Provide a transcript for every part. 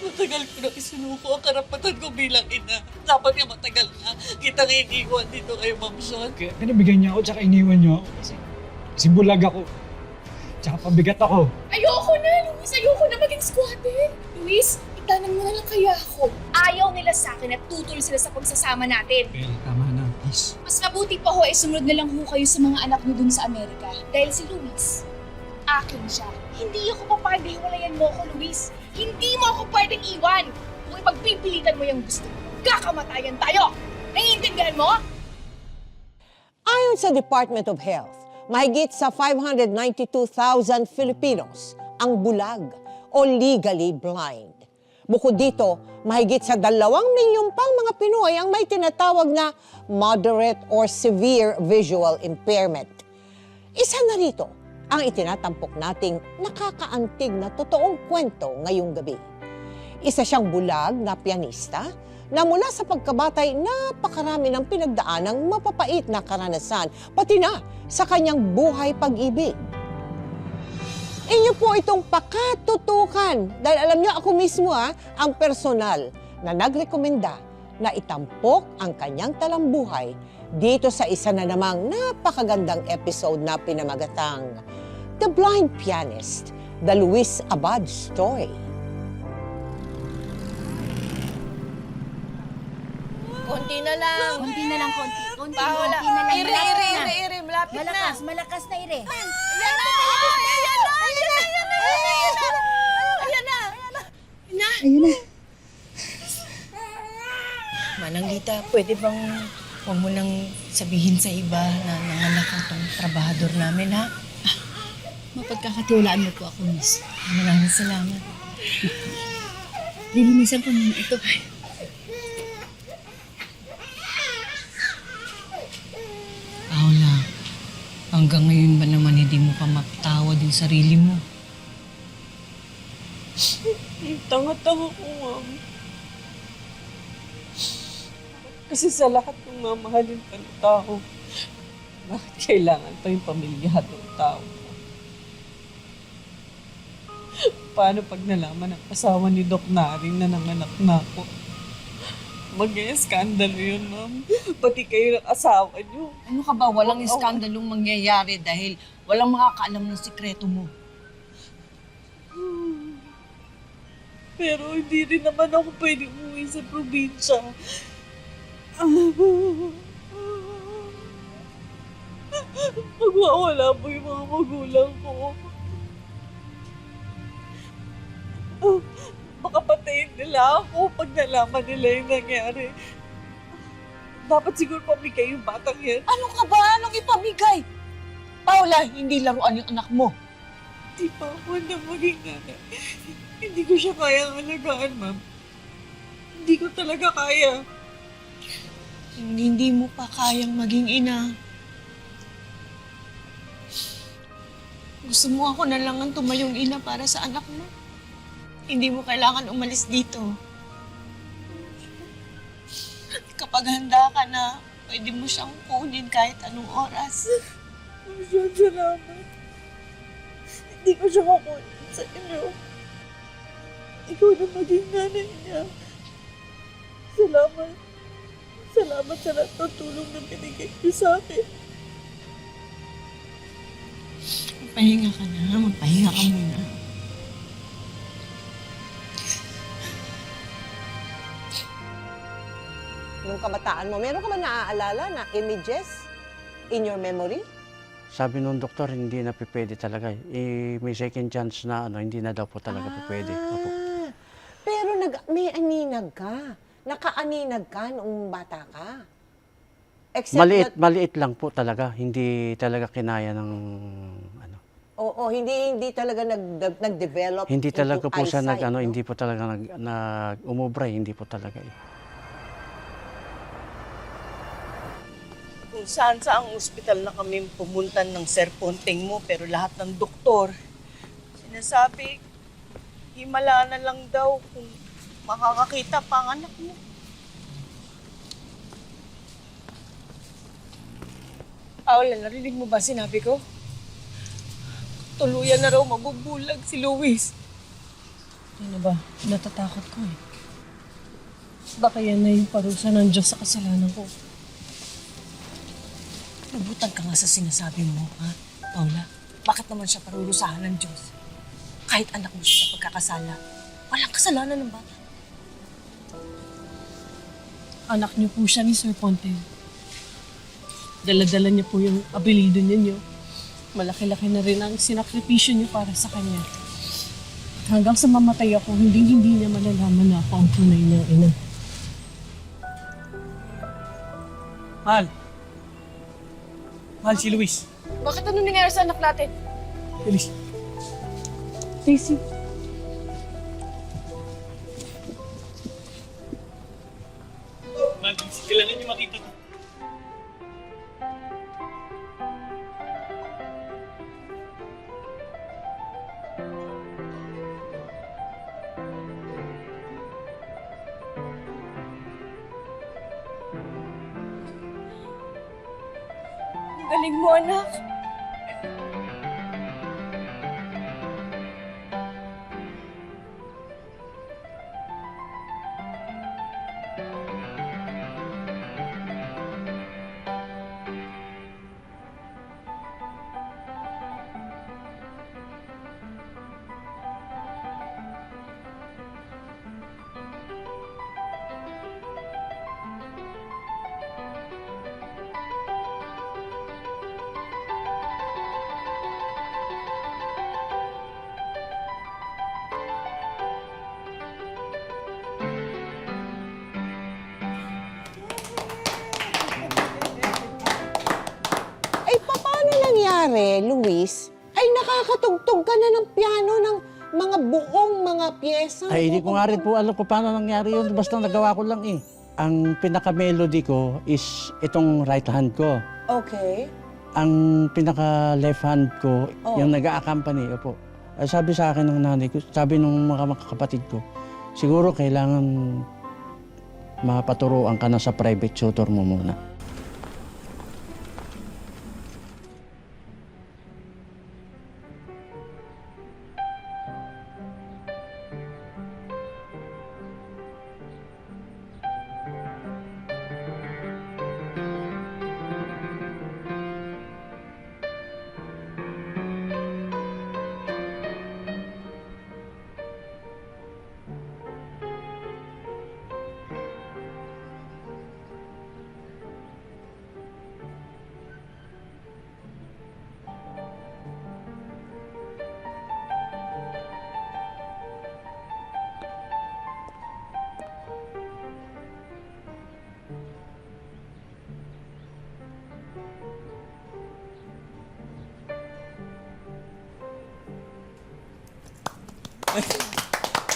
Matagal ko na isinuko ang karapatan ko bilang ina. Dapat nga matagal na. Kita nga iniwan dito kayo, Ma'am Sean. Kaya pinabigyan niya ako tsaka iniwan niyo ako kasi bulag ako. Tsaka pabigat ako. Ayoko na, Luis. Ayoko na maging squatter. Luis, itanong mo na lang kaya ako. Ayaw nila sa akin at tutol sila sa pagsasama natin. Bel, tama na. Please. Mas mabuti pa ho, sumunod na lang ho kayo sa mga anak niyo dun sa Amerika. Dahil si Luis, akin siya. Hindi ako papayag hiwalayan mo ako, Luis. Hindi mo ako pwedeng iwan. Kung ipagpipilitan mo yung gusto mo, kakamatayan tayo. Naiintindihan mo? Ayon sa Department of Health, mahigit sa 592,000 Filipinos ang bulag o legally blind. Bukod dito, mahigit sa 2 milyon pang mga Pinoy ang may tinatawag na moderate or severe visual impairment. Isa na rito ang itinatampok nating nakakaantig na totoong kwento ngayong gabi. Isa siyang bulag na pianista na mula sa pagkabatay napakarami ng pinagdaanang mapapait na karanasan, pati na sa kanyang buhay pag-ibig. Inyo po itong pakatutukan dahil alam niyo ako mismo ang personal na nagrekomenda na itampok ang kanyang talambuhay dito sa isa na namang napakagandang episode na pinamagatang The Blind Pianist, The Luis Abad Story. Konti na lang. Konti na lang, konti. Konti na Paula. lang. Ire, malapit Malakas, na. malakas na, Ire. Ayan na! Ayan na! Manang Lita, pwede bang huwag mo nang sabihin sa iba na nanganak ang tong trabahador namin, ha? Mapagkakatiwalaan mo po ako, miss. Maraming salamat. Lilinisan ko muna ito. Paula, hanggang ngayon ba naman hindi mo pa mapatawad yung sarili mo? Tanga-tanga ko, Ma'am. Kasi sa lahat ng mamahalin pa ng tao, bakit kailangan pa yung pamilyado ng tao? Paano pag nalaman ng asawa ni Doc Naring na nanganak na ako? Mag-e-skandalo yun, Ma'am. Pati kayo ng asawa niyo. Ano ka ba? Walang iskandalong mangyayari dahil walang makakaalam ng sikreto mo. Pero hindi rin naman ako pwede umuwi sa probinsya. Magwawala po yung mga magulang ko. Baka patayin nila ako pag nalaman nila yung nangyari. Dapat siguro pamigay yung batang yan. Ano ka ba? Anong ipamigay? Paula, hindi laruan yung anak mo. Di pa ako na maging nanay. Hindi ko siya kayang alagaan, Ma'am. Hindi ko talaga kaya. Hindi mo pa kayang maging ina. Gusto mo ako na lang ang tumayong ina para sa anak mo. Hindi mo kailangan umalis dito. Kapag handa ka na, pwede mo siyang kunin kahit anong oras. Masyadong salamat. Hindi ko siya kukunin sa inyo. Ikaw na maging nanay niya. Salamat. Salamat sa lahat ng tulong na binigay niyo sa akin. Magpahinga ka na. Magpahinga ka muna. Nung kabataan mo, meron ka ba naaalala na images in your memory? Sabi nung doktor, hindi na pwede talaga. May second chance na hindi na daw po talaga pwede. Opo. Pero may aninag ka. Nakaaninag ka noong bata ka. Except Maliit lang po talaga. Hindi talaga kinaya ng Oo, hindi talaga nag-develop Hindi talaga into po siya eyesight, no? hindi po talaga umubra, hindi po talaga Kung saan-saang ospital na kami pumunta ng Sir Ponting mo, pero lahat ng doktor, sinasabi, himala na lang daw kung makakakita pa ang anak mo. Paula, narinig mo ba sinabi ko? Tuluyan na raw mabubulag si Luis. Ano ba? Natatakot ko eh. Baka yan na yung parusa ng Diyos sa kasalanan ko. Nabutan ka nga sa sinasabi mo, ha? Paula, bakit naman siya parurusahan ng Diyos? Kahit anak mo siya sa pagkakasala, walang kasalanan ng bata. Anak niyo po siya ni Sir Ponte. Dala-dala niya po yung apelido ninyo. Malaki-laki na rin ang sinakripisyo niyo para sa kanya. At hanggang sa mamatay ako, hindi niya malalaman na ako ang tunay na ina. Mahal. Mahal, si Luis. Bakit ano nangyari sa anak natin? Luis. Stacy, Mahal, kailangan niyo makita ko. Ang galing mo, anak. Ay, paano nangyari, Luis? Ay, nakakatugtog ka na ng piano ng mga buong mga pyesa. Ay, hindi ko nga rin po alam kung paano nangyari yun. Basta nagawa ko lang eh. Ang pinaka-melody ko is itong right hand ko. Okay. Ang pinaka-left hand ko, Oh. yung nag-a-accompany, opo. Sabi sa akin ng nanay ko, sabi ng mga kapatid ko, siguro kailangan mapaturuan ka na sa private tutor mo muna.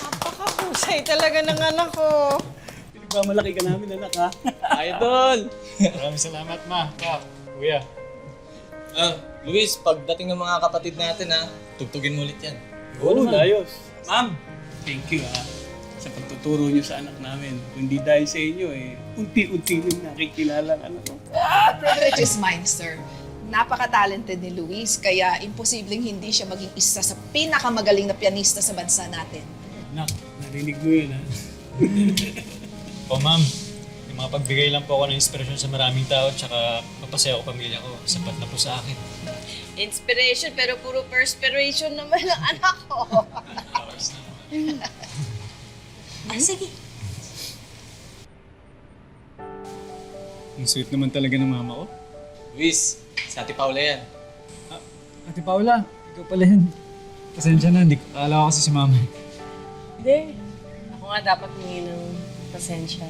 Napakahusay talaga ng anak ko. Pinagmamalaki ka namin, anak, ha? Idol! Maraming salamat, ma. Pa, kuya. Luis, pagdating ng mga kapatid natin ha, tugtugin mo ulit yan. Oo, ayos. Ma'am, thank you, ha. Sa pagtuturo niyo sa anak namin. Kundi dahil sa inyo, unti-unti rin nakikilala ang anak ko. Privilege is mine, sir. Napaka-talented ni Luis, kaya imposibleng hindi siya maging isa sa pinakamagaling na pianista sa bansa natin. Nak, narinig mo yun, ha? O ma'am, yung mga pagbigay lang po ako ng inspirasyon sa maraming tao tsaka mapasaya ko pamilya ko, sapat na po sa akin. Inspiration pero puro perspiration naman ang anak ko. Sige. Ang sweet naman talaga ng mama ko. Luis, si Ate Paula yan. Ate Paula, ikaw pala yun. Pasensya na, hindi ko akala ko kasi si mama. Hindi. Ako nga dapat humingi ng pasensya.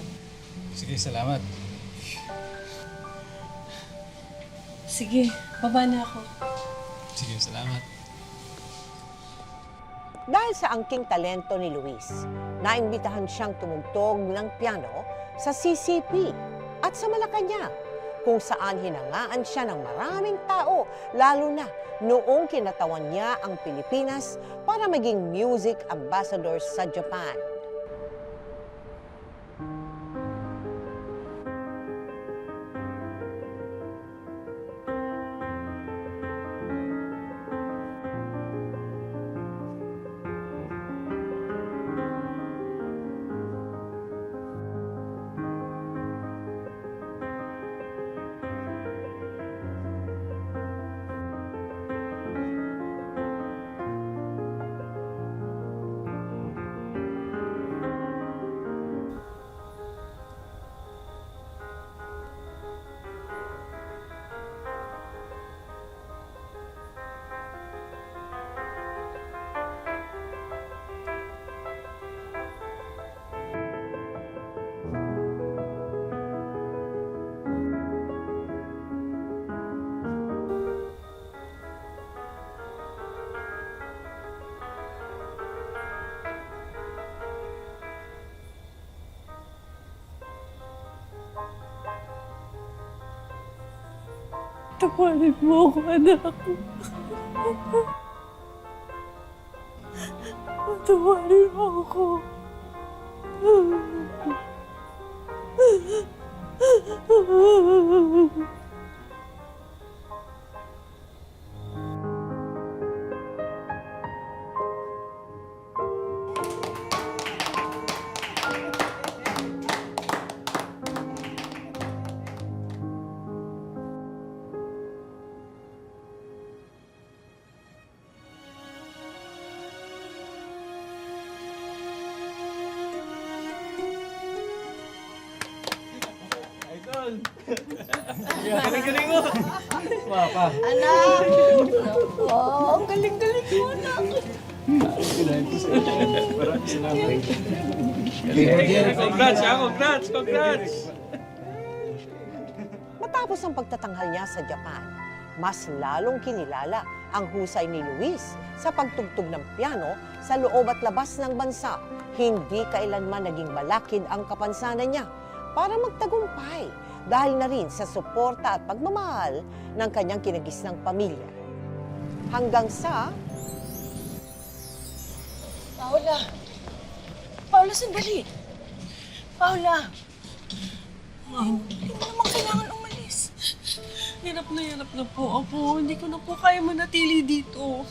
Sige, salamat. sige, baba na ako. Sige, salamat. Dahil sa angking talento ni Luis, naimbitahan siyang tumugtog ng piano sa CCP at sa Malacanang, kung saan hinangaan siya ng maraming tao, lalo na noong kinatawan niya ang Pilipinas para maging music ambassador sa Japan. Tawarin mo ako, anak. Tawarin mo ako. Galing-galing mo. Papa. Oh, ang galing-galing mo, anak. Congrats, congrats, congrats. Matapos ang pagtatanghal niya sa Japan, mas lalong kinilala ang husay ni Luis sa pagtugtog ng piano sa loob at labas ng bansa. Hindi kailanman naging malakid ang kapansanan niya para magtagumpay dahil na rin sa suporta at pagmamahal ng kanyang kinagisnang pamilya. Hanggang sa... Paula! Paula, sandali! Paula! Hindi mo naman kailangan umalis. Hirap na po ako. Hindi ko na po kaya manatili dito.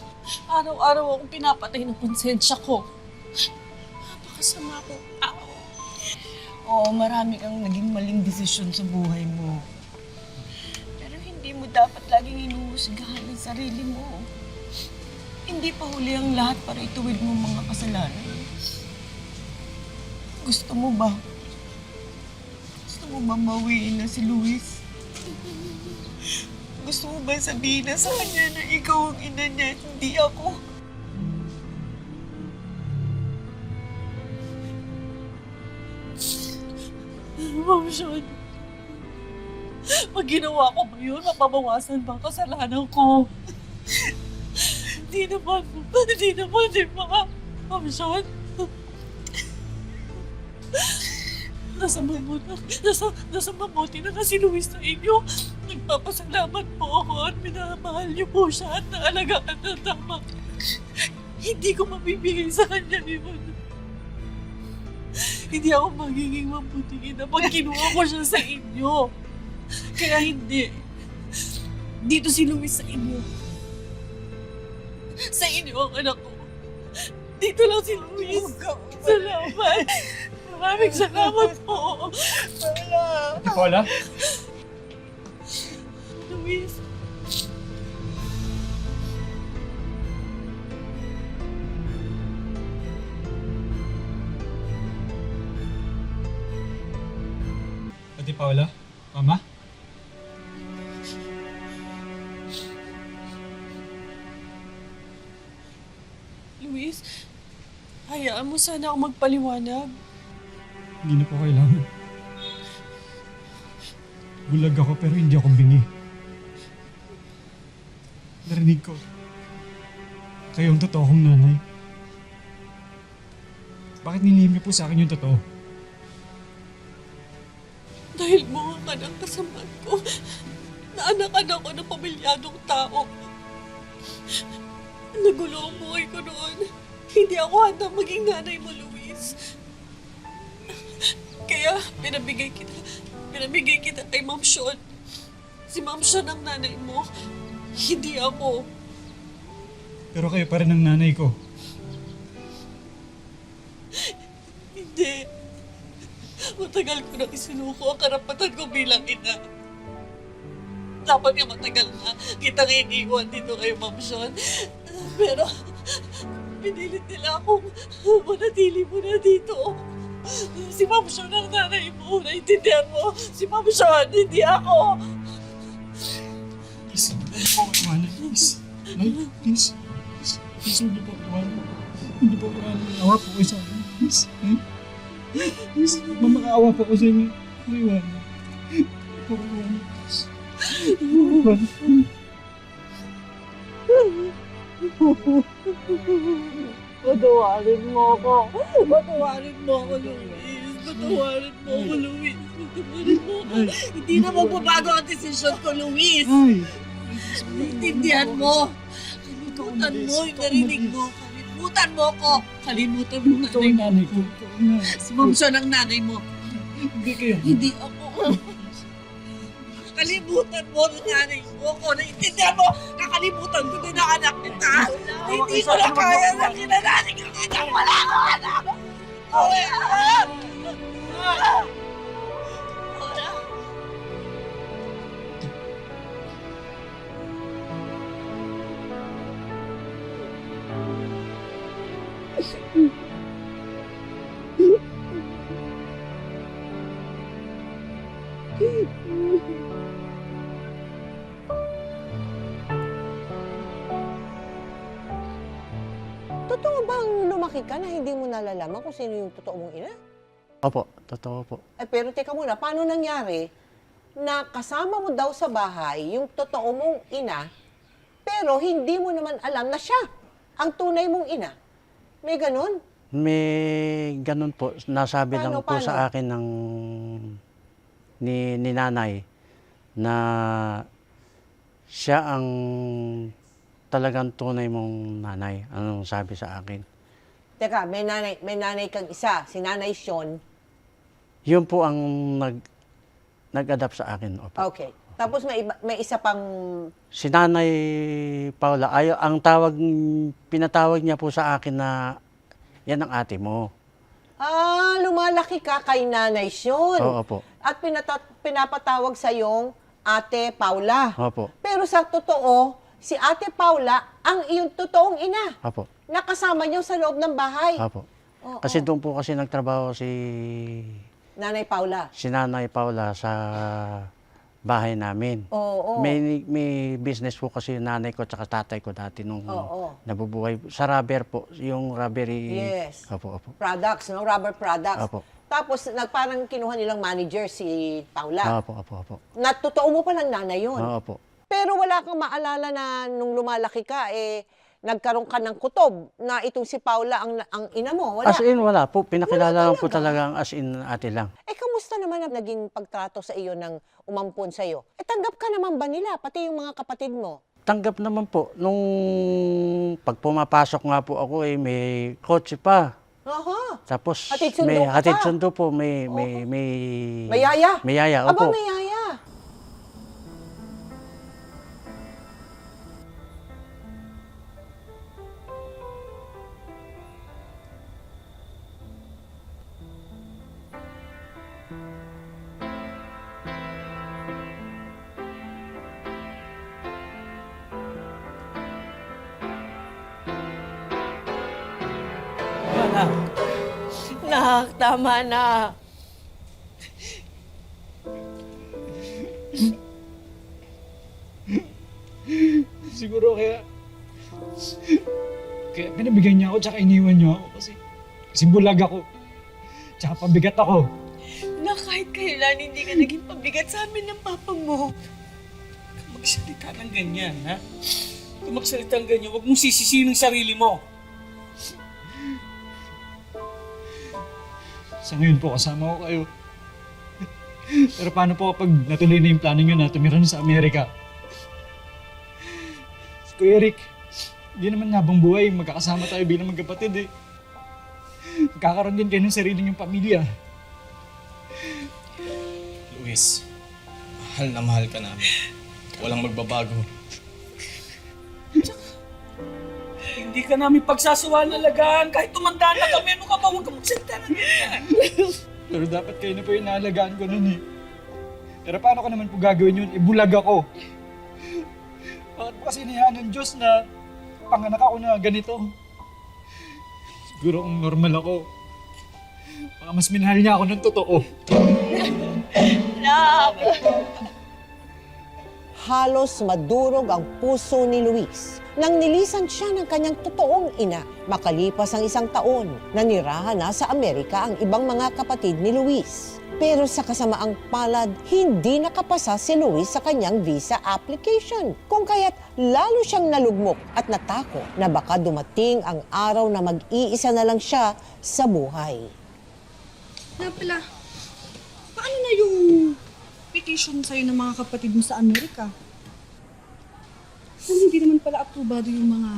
Araw-araw akong pinapatay ng konsensya ko. Napakasama ko. Oo, marami kang naging maling desisyon sa buhay mo. Pero hindi mo dapat laging inuhusgahan ang sarili mo. Hindi pa huli ang lahat para ituwid mo mga kasalanan. Gusto mo ba? Gusto mo ba mawiin na si Luis? Gusto mo ba sabihin na sa kanya na ikaw ang ina niya at hindi ako? Ma'am Sean, pag ginawa ko ba yun, mapabawasan ba ang kasalanan ko? Hindi naman, di ba? Ma'am Sean, nasa mabuti na si Luis sa inyo. Nagpapasalamat po ako at minamahal niyo po siya at naalagaan ng tama. Hindi ko mabibigay sa kanya yun. Hindi ako magiging mabuting ina pag kinuha ko siya sa inyo. Kaya hindi. Dito si Luis sa inyo. Sa inyo ang anak ko. Dito lang si Luis. Salamat. Maraming salamat po. Ate Paula? Luis. Ate Paula? Mama? Luis, hayaan mo sana ako magpaliwanag. Hindi na po kailangan. Bulag ako pero hindi ako bingi. Narinig ko. Kayo ang totoo kong nanay. Bakit nilihim niyo po sa akin yung totoo? Dahil mga ka ng kasamaan ko, na anak-anak ko ng pamilyadong tao. Nagulo ang buhay ko noon. Hindi ako handang maging nanay mo, Luis. Kaya pinabigay kita kay Ma'am Sean. Si Ma'am Sean ang nanay mo, hindi ako. Pero kayo pa rin ang nanay ko. Hindi. Matagal ko nang isinuko ang karapatan ko bilang ina. Dapat nga matagal na kitang iniwan dito kay Ma'am Sean. Pero pinilit nila akong manatili muna dito. Si Ma'am Sean ang nanay mo. Naintindihan mo? Si Ma'am Sean, hindi ako. Please, hindi po ako iwanan. Please. Nay, please. Please, hindi po ako iwanan. Hindi po ako iwanan. Awa po kayo sa akin. Please. Nay. Please, mamakaawa po ko sa inyo. Hindi iwanan. Hindi po ako iwanan. Please. Patawarin mo ako. Patawarin mo ako, Luis. Patawarin mo ako, Luis. Patawarin mo ako. Hindi na magbabago ang desisyon ko, Luis. Ay! Naintindihan mo. Kalimutan mo yung narinig mo. Kalimutan mo ko. Kalimutan mo Ikaw nanay ang mo. nanay ko. Ikaw ang nanay. Si Ma'am Sean ang nanay mo. Hindi kayo. Hindi ako. Kalimutan mo ang nanay mo ko. Naintindihan mo? Kakalimutan ko din ang anak kita. Hindi ko na kaya na kinananig ang anak. Wala akong anak. Okay. Wala. Totoo bang lumaki ka na hindi mo nalalaman kung sino yung totoo mong ina? Opo, totoo po. Pero teka muna, paano nangyari na kasama mo daw sa bahay yung totoo mong ina, pero hindi mo naman alam na siya ang tunay mong ina? May ganun? May ganun po, nasabi lang po Paano? sa akin ng ni nanay na siya ang talagang tunay mong nanay. Anong sabi sa akin? Teka, may nanay kang isa, si Nanay Sean. Yun po ang nag-adapt sa akin. Opo. Okay. Tapos may isa pang... Si Nanay Paula, pinatawag niya po sa akin na yan ang ate mo. Lumalaki ka kay Nanay Sean. Oo po. At pinapatawag sa yung Ate Paula. Opo. Pero sa totoo, si Ate Paula ang iyong totoong ina. Opo. Nakasama niyo sa loob ng bahay. Opo. Oo. Kasi doon po kasi nagtrabaho si Nanay Paula. Nanay Paula sa bahay namin. Oo. May business po kasi yung nanay ko at tatay ko dati nung Oo. nabubuhay. Sa rubber po, yung rubbery. Yes. Opo, opo. Products, no? Rubber products. Opo. Tapos, parang kinuha nilang manager si Paula. Opo, opo, opo. Na totoo mo palang nanay yun. Opo. Pero wala kang maalala na nung lumalaki ka, nagkaroon ka ng kutob na itong si Paula ang ina mo. Wala. As in, wala po. Pinakilala Wala lang po talaga. talaga ang as in ate lang. Kamusta naman ang naging pagtrato sa iyo ng umampon sa iyo? Tanggap ka naman ba nila, pati yung mga kapatid mo? Tanggap naman po. Nung pag pumapasok nga po ako, may kotse pa. Aha. Tapos Hatid sundo may ka hatid pa? sundo po, may May yaya? May yaya, Aba, opo. may yaya. Nak, tama na. Siguro kaya pinabigyan niya ako tsaka iniwan niyo ako kasi bulag ako. Tsaka pabigat ako. Na kahit kailan hindi ka naging pabigat sa amin ng papa mo. Magsalita ng ganyan, ha? Kung magsalita ng ganyan, huwag mong sisisihin ang sarili mo. Sa ngayon po, kasama ko kayo. Pero paano po kapag natuloy na yung plano nyo na tumira na sa Amerika? Kuya Eric, hindi naman habang buhay, magkakasama tayo bilang magkapatid eh. Magkakaroon din kayo ng sarili niyong pamilya. Luis, mahal na mahal ka namin. Walang magbabago. Hindi ka namin pagsasuhan alagaan. Kahit tumanda na kami, ano ka ba? Huwag ka magsalita ng ganyan. Pero dapat kayo na po yung naalagaan ko nun eh. Pero paano ko naman po gagawin yun? Ibulag ako. Bakit po kasi inayaan ng Diyos na panganak ako na ganito? Siguro kung normal ako, baka mas minahal niya ako ng totoo. Halos madurog ang puso ni Luis nang nilisan siya ng kanyang totoong ina. Makalipas ang 1 taon, nanirahan na sa Amerika ang ibang mga kapatid ni Luis. Pero sa kasamaang palad, hindi nakapasa si Luis sa kanyang visa application. Kung kaya't lalo siyang nalugmok at natakot na baka dumating ang araw na mag-iisa na lang siya sa buhay. Nga pala, paano na yung petition sa'yo ng mga kapatid mo sa Amerika? Kung hindi naman pala aprobado yung mga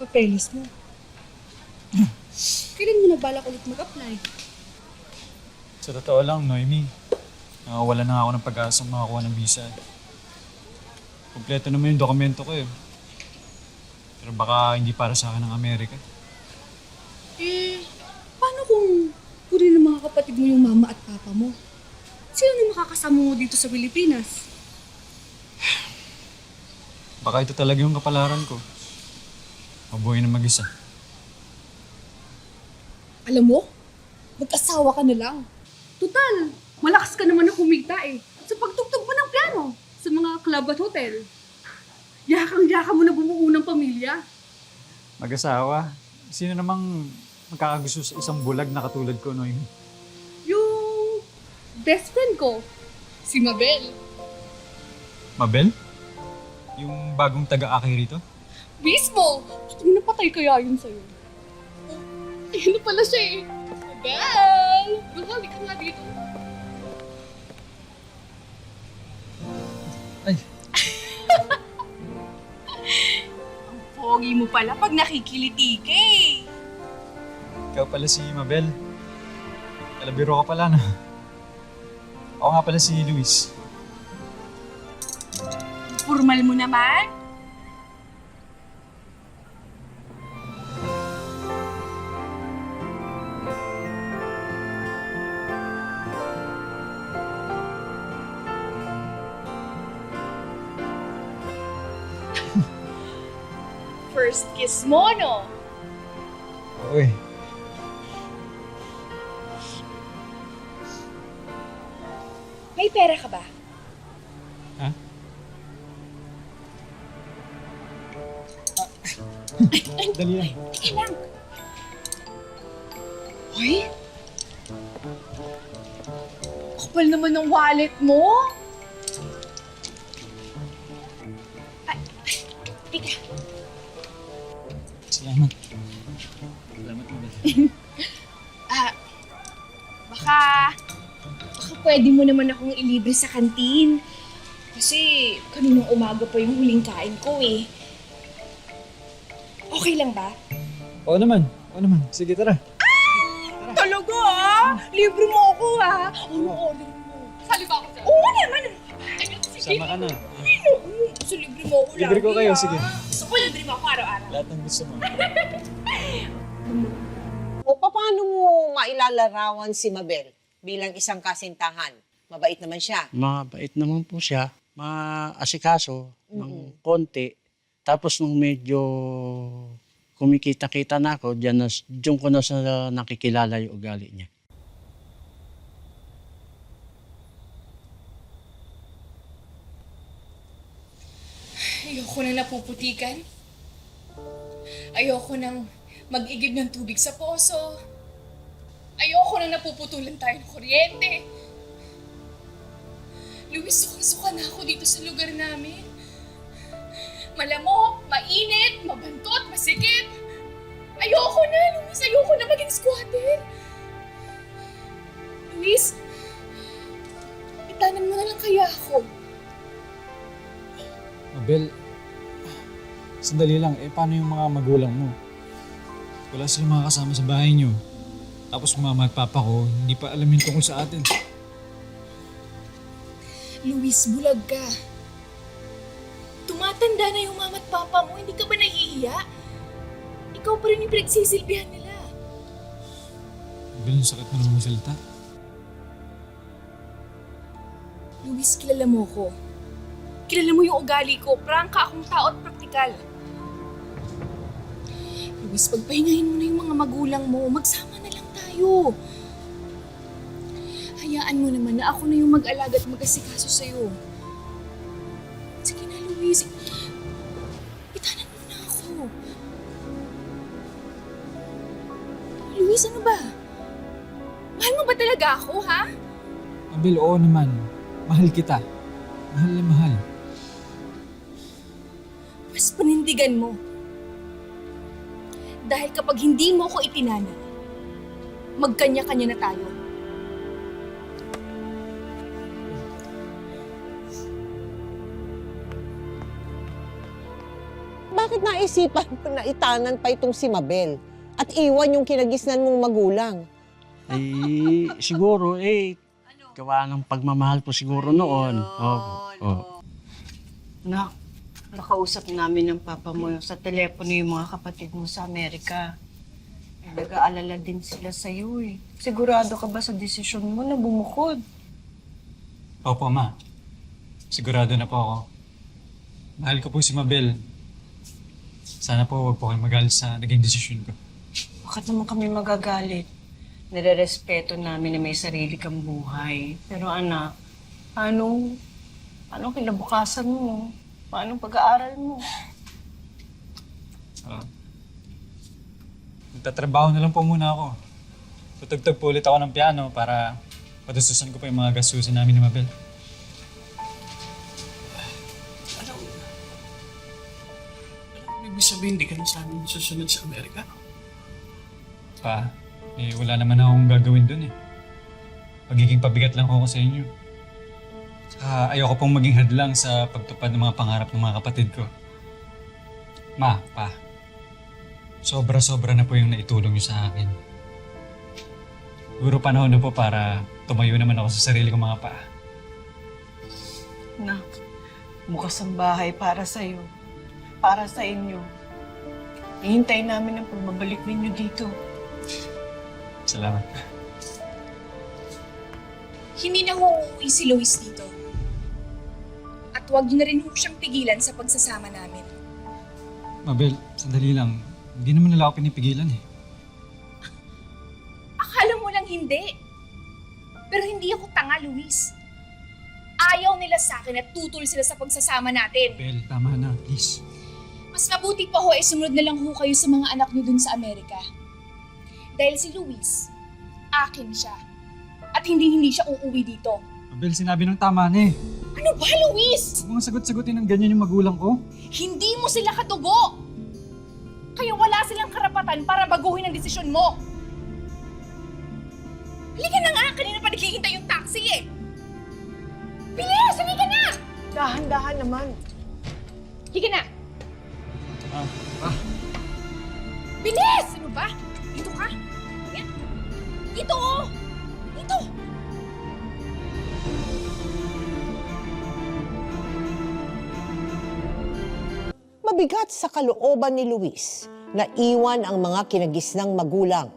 papeles mo. Kailan mo na balak ulit mag-apply? Sa totoo lang, Noemi, nakawala na ako ng pag-asang makakuha ng visa. Kompleto naman yung dokumento ko eh. Pero baka hindi para sa akin ng Amerika. Paano kung kunin ng mga kapatid mo yung mama at papa mo? Sino na makakasama mo dito sa Pilipinas? Baka ito talaga yung kapalaran ko. Mabuhay na mag-isa. Alam mo, mag-asawa ka na lang. Total, malakas ka naman na kumita eh. Sa pagtugtog mo ng piano, sa mga club at hotel. Yakang-yaka mo na bumuo ng pamilya. Mag-asawa? Sino namang magkakagusto sa isang bulag na katulad ko, Noemi? Yung best friend ko, si Mabel. Mabel? Yung bagong taga-aki rito? Mismo! Gusto mo napatay kaya yun sa'yo? Oh, ayun na pala siya eh. Mabel! Bumalik ka nga dito. Ay. Ang pogi mo pala pag nakikiliti ka eh. Ikaw pala si Mabel. Kalabiro ka pala, no? Ako nga pala si Luis. Formal mo naman. First kiss mo, no? Uy, May pera ka ba? dali lang. Teka lang. Hoy? Kapal naman ng wallet mo. Ay, teka. Salamat. Salamat, Mabel. Baka pwede mo naman akong ilibre sa kantin. Kasi kaninang umaga pa yung huling kain ko eh. Okay lang ba? Oo naman. Sige, tara. Talaga ah! Libre mo ako ah! Ano order mo? Sali ba ako sa'yo? Oo naman! Sige. Sama ka na. Gusto libre mo ako Libre ko lagi, kayo, ah. sige. Gusto ko libre mo ako araw-araw. Lahat ng gusto mo. O paano mo mailalarawan si Mabel bilang isang kasintahan? Mabait naman siya. Mabait naman po siya. Maasikaso ng konti. Tapos nung medyo kumikita-kita na ako, diyan ko na sa nakikilala yung ugali niya. Ayoko nang napuputikan. Ayoko nang mag-igib ng tubig sa poso. Ayoko nang napuputulan tayo ng kuryente. Luis, suka-suka na ako dito sa lugar namin. Malamok, mainit, mabantot, masikip. Ayoko na, Luis. Ayoko na maging squatter. Luis, itanan mo na lang kaya ako. Mabel, sandali lang. Paano yung mga magulang mo? Wala silang mga kasama sa bahay niyo. Tapos mama at papa ko, hindi pa alam yung tungkol sa atin. Luis, bulag ka. Tumatanda na yung mama at papa mo, hindi ka ba nahihiya? Ikaw pa rin yung pinagsisilbihan nila. Mabel, yung sakit mo naman magsalita. Luis, kilala mo ko. Kilala mo yung ugali ko. Prangka akong tao at praktikal. Luis, pagpahingahin mo na yung mga magulang mo. Magsama na lang tayo. Hayaan mo naman na ako na yung mag-alaga at mag-asikaso sa'yo. Sige na, Luis. Itanan mo na ako. Luis, ano ba? Mahal mo ba talaga ako, ha? Mabel, oo naman. Mahal kita. Mahal na mahal. Mas panindigan mo. Dahil kapag hindi mo ko itinanan, magkanya-kanya na tayo. Bakit naisipan mo na itanan pa itong si Mabel at iwan yung kinagisnan mong magulang? Siguro, gawa ng pagmamahal po siguro noon. Opo. Nak, nakausap namin ng papa mo sa telepono yung mga kapatid mo sa Amerika. Nag-aalala din sila sa'yo eh. Sigurado ka ba sa desisyon mo na bumukod? Opo, Ma. Sigurado na po ako. Mahal ko po si Mabel. Sana po huwag po kayo magalit sa naging desisyon ko. Bakit naman kami magagalit? Nire-respeto namin na may sarili kang buhay. Pero anak, anong kinabukasan mo? Paano pag-aaral mo? Magtatrabaho na lang po muna ako. Tutugtog po ulit ako ng piano para patustusan ko pa yung mga gastusin namin ni Mabel. Ano ibig sabihin, hindi ka na sa amin susunod sa Amerika? Pa, wala naman akong gagawin dun eh. Magiging pabigat lang ako sa inyo. Saka ayoko pong maging hadlang sa pagtupad ng mga pangarap ng mga kapatid ko. Ma, Pa, sobra-sobra na po yung naitulong niyo sa akin. Siguro panahon na po para tumayo naman ako sa sarili kong mga paa. Nak, bukas ang bahay para sa'yo. Para sa inyo. Hihintay namin ang pagbabalik ninyo dito. Salamat. Hindi na ho uuwi si Luis dito. At huwag niyo na rin ho siyang pigilan sa pagsasama namin. Mabel, sandali lang. Hindi naman nila ako pinipigilan eh. Akala mo lang hindi. Pero hindi ako tanga, Luis. Ayaw nila sa akin at tutol sila sa pagsasama natin. Mabel, tama na. Please. Mas mabuti pa ho sumunod na lang ho kayo sa mga anak niyo dun sa Amerika. Dahil si Luis, akin siya. At hindi siya uuwi dito. Mabel, sinabi ng tama na eh. Ano ba, Luis? Huwag mong sagot-sagutin ng ganyan yung magulang ko. Hindi mo sila katugo! Kaya wala silang karapatan para baguhin ang desisyon mo. Halika na nga! Kanina pa naghihintay yung taxi eh! Bilis! Halika na! Dahan-dahan naman. Halika na! Bilis! Ano ba? Dito ka? Yan. Dito oh! Dito! Mabigat sa kalooban ni Luis na iwan ang mga kinagisnang magulang.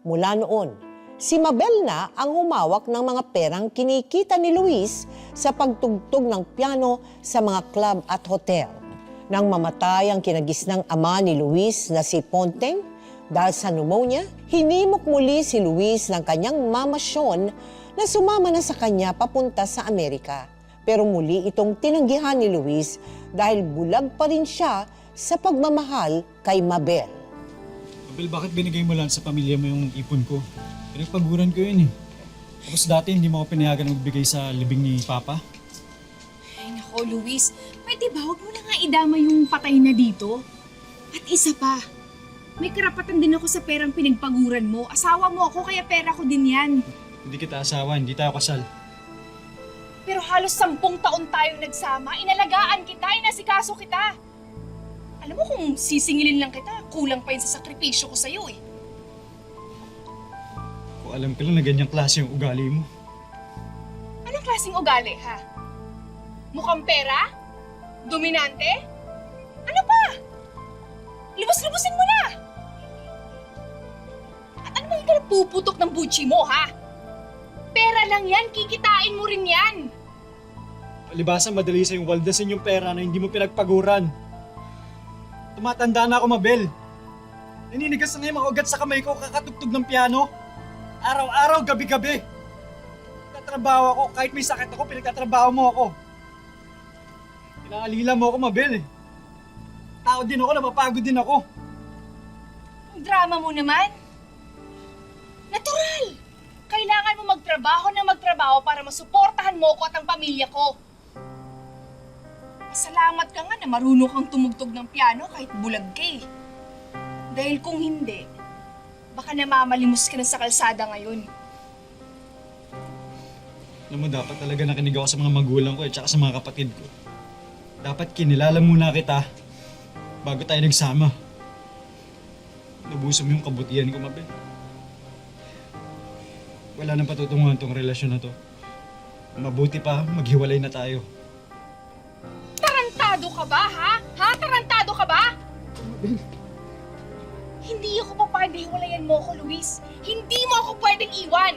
Mula noon, si Mabel na ang humawak ng mga perang kinikita ni Luis sa pagtugtog ng piano sa mga club at hotel. Nang mamatay ang kinagisnang ama ni Luis na si Ponteng dahil sa pneumonia, hinimok muli si Luis ng kanyang mama Sean na sumama na sa kanya papunta sa Amerika. Pero muli itong tinanggihan ni Luis dahil bulag pa rin siya sa pagmamahal kay Mabel. Mabel, bakit binigay mo lang sa pamilya mo yung ipon ko? Pinagpaguran ko yun eh. Tapos dati hindi mo ako pinayagan magbigay sa libing ni Papa. Ay nako, Luis. Pwede ba? Huwag mo na nga idama yung patay na dito. At isa pa, may karapatan din ako sa perang pinagpaguran mo. Asawa mo ako, kaya pera ko din yan. Hindi kita asawa, hindi tayo kasal. Pero halos 10 taon tayong nagsama, inalagaan kita, inasikaso kita. Alam mo kung sisingilin lang kita, kulang pa yun sa sakripisyo ko sa'yo eh. Kung alam ko lang na ganyang klase yung ugali mo. Anong klaseng ugali, ha? Mukhang pera? Dominante? Ano pa? Lubos-lubosin mo na! At ano bang ka puputok ng buchi mo, ha? Pera lang yan, kikitain mo rin yan. Palibasa madali sa yung waldasin yung pera na hindi mo pinagpaguran. Tumatanda na ako, Mabel. Naninigas na yung mga ugat sa kamay ko kakatugtog ng piano. Araw-araw, gabi-gabi. Nagtatrabaho ako, kahit may sakit ako, pinagtatrabaho mo ako. Pinaalila mo ako, Mabel eh. Tao din ako, napapagod din ako. Ang drama mo naman. Natural! Kailangan mo magtrabaho para masuportahan mo ko at ang pamilya ko. Salamat ka nga na marunong kang tumugtog ng piano kahit bulag ka eh. Dahil kung hindi, baka namamalimos ka na sa kalsada ngayon. Alam mo, dapat talaga nakinig ako sa mga magulang ko at saka sa mga kapatid ko. Dapat kinilala muna kita. bago tayo nagsama, nabuso mo yung kabutihan ko, Mabel. Wala nang patutunguhan tong relasyon na to. Mabuti pa, maghiwalay na tayo. Tarantado ka ba, ha? Ha? Tarantado ka ba? Hindi ako papayag na hiwalayan mo ako, Luis. Hindi mo ako pwedeng iwan.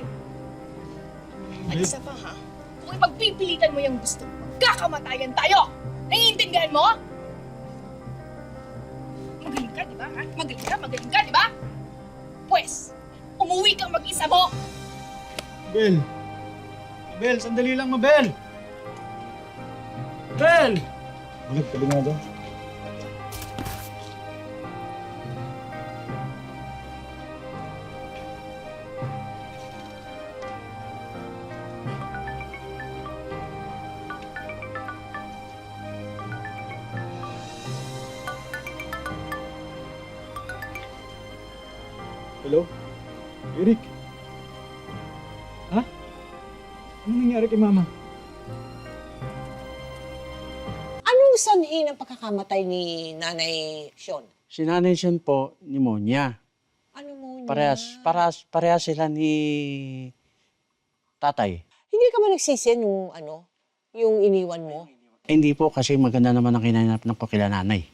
At Mabel, isa pa, ha? Kung ipagpipilitan mo yung gusto mo, magkakamatayan tayo! Naiintindihan mo? Magaling ka, di ba, ha? Magaling ka, di ba? Pwes, umuwi kang mag-isa mo! Mabel! Mabel, sandali lang, Mabel! Mabel! Ulit, tabi nga daw. Hello? Eric? Ha? Ano nangyari kay Mama? Anong sanhi ng pagkakamatay ni Nanay Sean? Si Nanay Sean po, pneumonia. Ano mo niya? Parehas sila ni tatay. Hindi ka ba nagsisi nung yung iniwan mo? Hindi po kasi maganda naman ang kinanap ng ko kila nanay.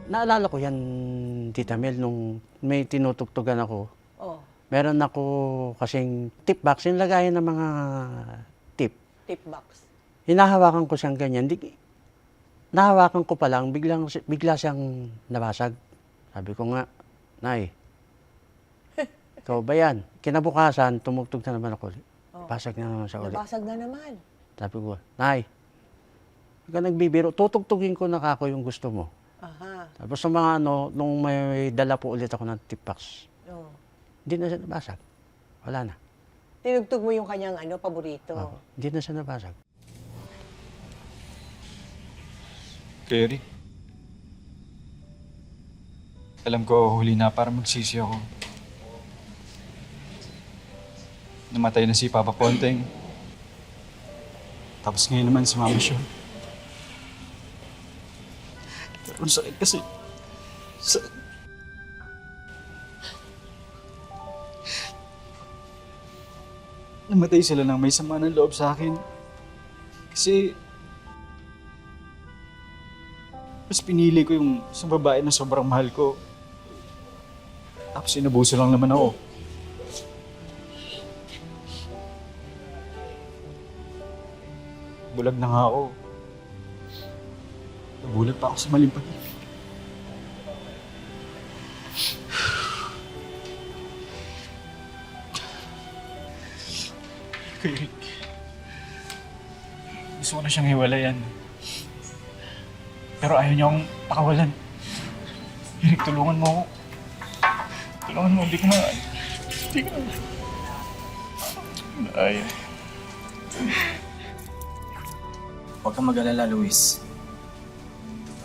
Naalala ko yan, Tita Mel, nung may tinutugtugan ako. Oh, Meron ako kasing tip box, yung lagayan ng mga tip. tip box. Hinahawakan ko siyang ganyan. Nahawakan ko pa lang, bigla siyang nabasag. Sabi ko nga, Nay, ikaw ba yan? Kinabukasan, tumugtog na naman ako. Basag na naman siya ulit. Nabasag na naman. Sabi ko, Nay, huwag ka nagbibiro, tutugtugin ko na kako yung gusto mo. Aha. Tapos sa mga nung may dala po ulit ako ng tip box, Oh. hindi na siya nabasag. Wala na. Tinugtog mo yung kanyang paborito. Opo, hindi na siya nabasag. Kay Eric, alam ko huli na para magsisi ako. Namatay na si Papa Ponteng. Tapos ngayon naman si Mama Sean. Pero ang sakit kasi... Namatay sila nang may sama ng loob sa akin. Kasi... mas pinili ko yung sa babae na sobrang mahal ko. Tapos inabuso lang naman ako. Bulag na nga ako. Nabulag pa ako sa maling pag-ibig. Kay Rick, gusto ko na siyang hiwalayan. Pero ayaw niya akong pakawalan. Eric, tulungan mo ako. Tulungan mo, hindi ko na... Hindi ko na... Ayaw. Huwag kang mag-alala, Luis.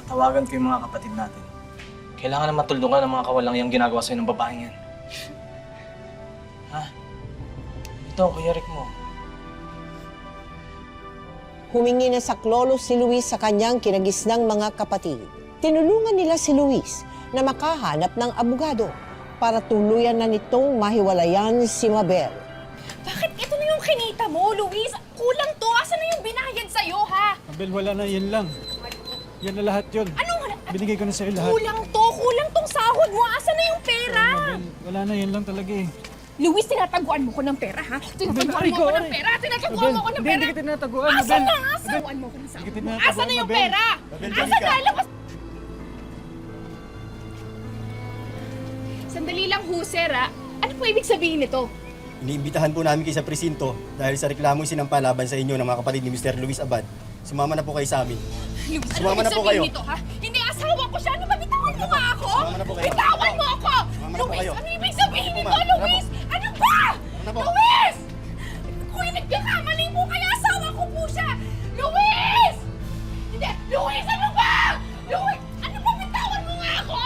Tatawagan ko yung mga kapatid natin. Kailangan na matulungan ng mga kawalang yung ginagawa sa'yo ng babaeng yan. Ha? Ito, Kuya Rick mo. Humingi na saklolo si Luis sa kanyang kinagisnang mga kapatid. Tinulungan nila si Luis na makahanap ng abogado para tuluyan na nitong mahiwalayan si Mabel. Bakit ito na yung kinita mo, Luis? Kulang to. Asan na yung binayad sa'yo, ha? Mabel, wala na, yan lang. Yan na lahat yun. Anong wala? Binigay ko na sa'yo lahat. Kulang to. Kulang tong sahod mo. Asan na yung pera? Mabel, wala na, yan lang talaga eh. Luis, tinataguan mo ko ng pera, ha? Tinataguan mo ko ng pera. Tinataguan mo ko ng pera. Hindi kita tinataguan, Asan Mabel. na? Asan mo ko ng sahod Hindi mo? kita Asan na yung Mabel. pera? Mabel, Asan balik ka. na? Labas! Sandali lang, Huser, ha? Ano po ibig sabihin nito? Iniimbitahan po namin kayo sa presinto dahil sa reklamo sinampa laban sa inyo ng mga kapatid ni Mr. Luis Abad. Sumama na po kayo sa amin. Luis, ano Sumama ibig na po sabihin kayo. nito, ha? Hindi asawa ko siya. Ano ba? Bitawan mo nga ako? Sumama na po kayo. Bitawan mo ako! Sumama na po Luis, kayo. ano ibig sabihin Sige po, nito, ma'am. Tara po. Luis? Ano ba? na po. Luis! Kuya, nagkakamali po kaya asawa ko po siya! Luis! Hindi! Luis, ano ba? Luis! Ano ba? Bitawan mo nga ako!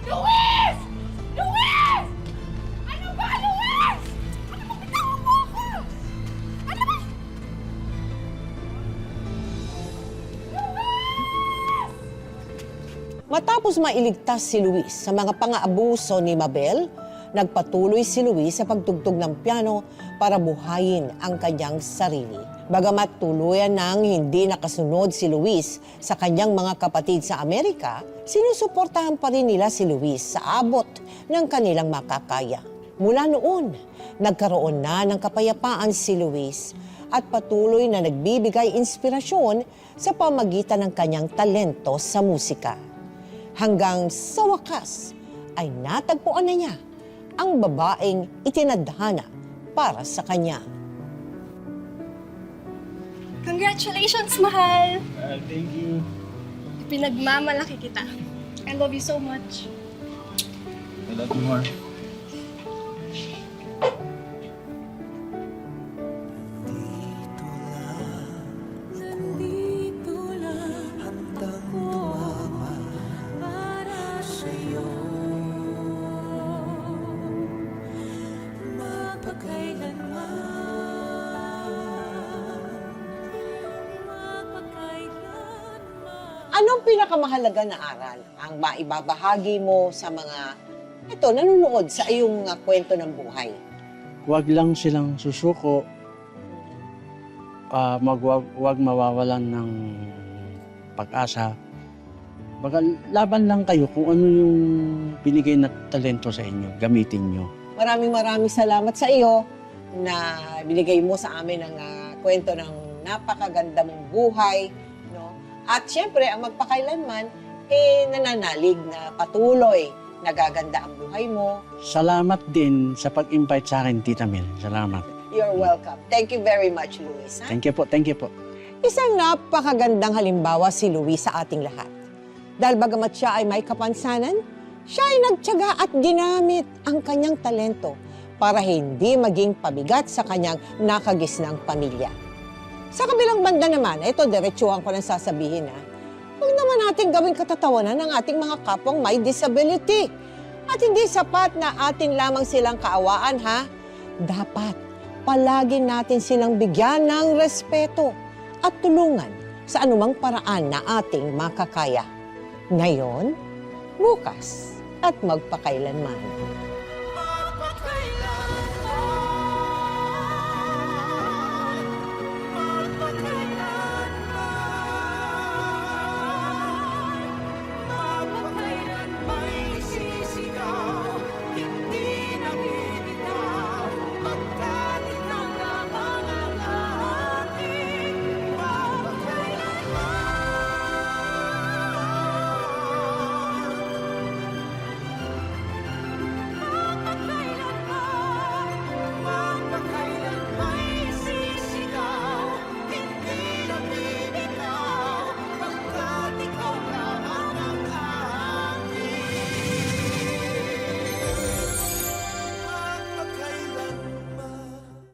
Luis! Luis! Ano ba, Luis? Ano ba? Bitawan mo ako! Ano ba? Matapos mailigtas si Luis sa mga pang-aabuso ni Mabel, nagpatuloy si Luis sa pagtugtog ng piano para buhayin ang kanyang sarili. Bagamat tuluyan nang hindi nakasunod si Luis sa kanyang mga kapatid sa Amerika, sinusuportahan pa rin nila si Luis sa abot ng kanilang makakaya. Mula noon, nagkaroon na ng kapayapaan si Luis at patuloy na nagbibigay inspirasyon sa pamagitan ng kanyang talento sa musika. Hanggang sa wakas ay natagpuan na niya ang babaeng itinadhana para sa kanya. Congratulations, mahal! Thank you. Pinagmamalaki kita. I love you so much. I love you more. Anong pinakamahalaga na aral ang maibabahagi mo sa mga nanonood sa iyong kwento ng buhay? Huwag lang silang susuko, huwag mawawalan ng pag-asa. Baga, laban lang kayo kung ano yung binigay na talento sa inyo, gamitin nyo. Maraming salamat sa iyo na binigay mo sa amin ang kwento ng napakaganda mong buhay. No? At syempre, ang magpakailanman, nananalig na patuloy nagaganda ang buhay mo. Salamat din sa pag-invite sa akin, Tita Mel. Salamat. You're welcome. Thank you very much, Luis. Ha? Thank you po, thank you po. Isang napakagandang halimbawa si Luis sa ating lahat. Dahil bagamat siya ay may kapansanan, siya ay nagtiyaga at ginamit ang kanyang talento para hindi maging pabigat sa kanyang nakagisnang pamilya. Sa kabilang banda naman, ito diretsuhan ko lang sasabihin huwag naman natin gawing katatawanan ng ating mga kapwang may disability. At hindi sapat na atin lamang silang kaawaan, ha? Dapat palagi natin silang bigyan ng respeto at tulungan sa anumang paraan na ating makakaya. Ngayon, bukas, at magpakailanman.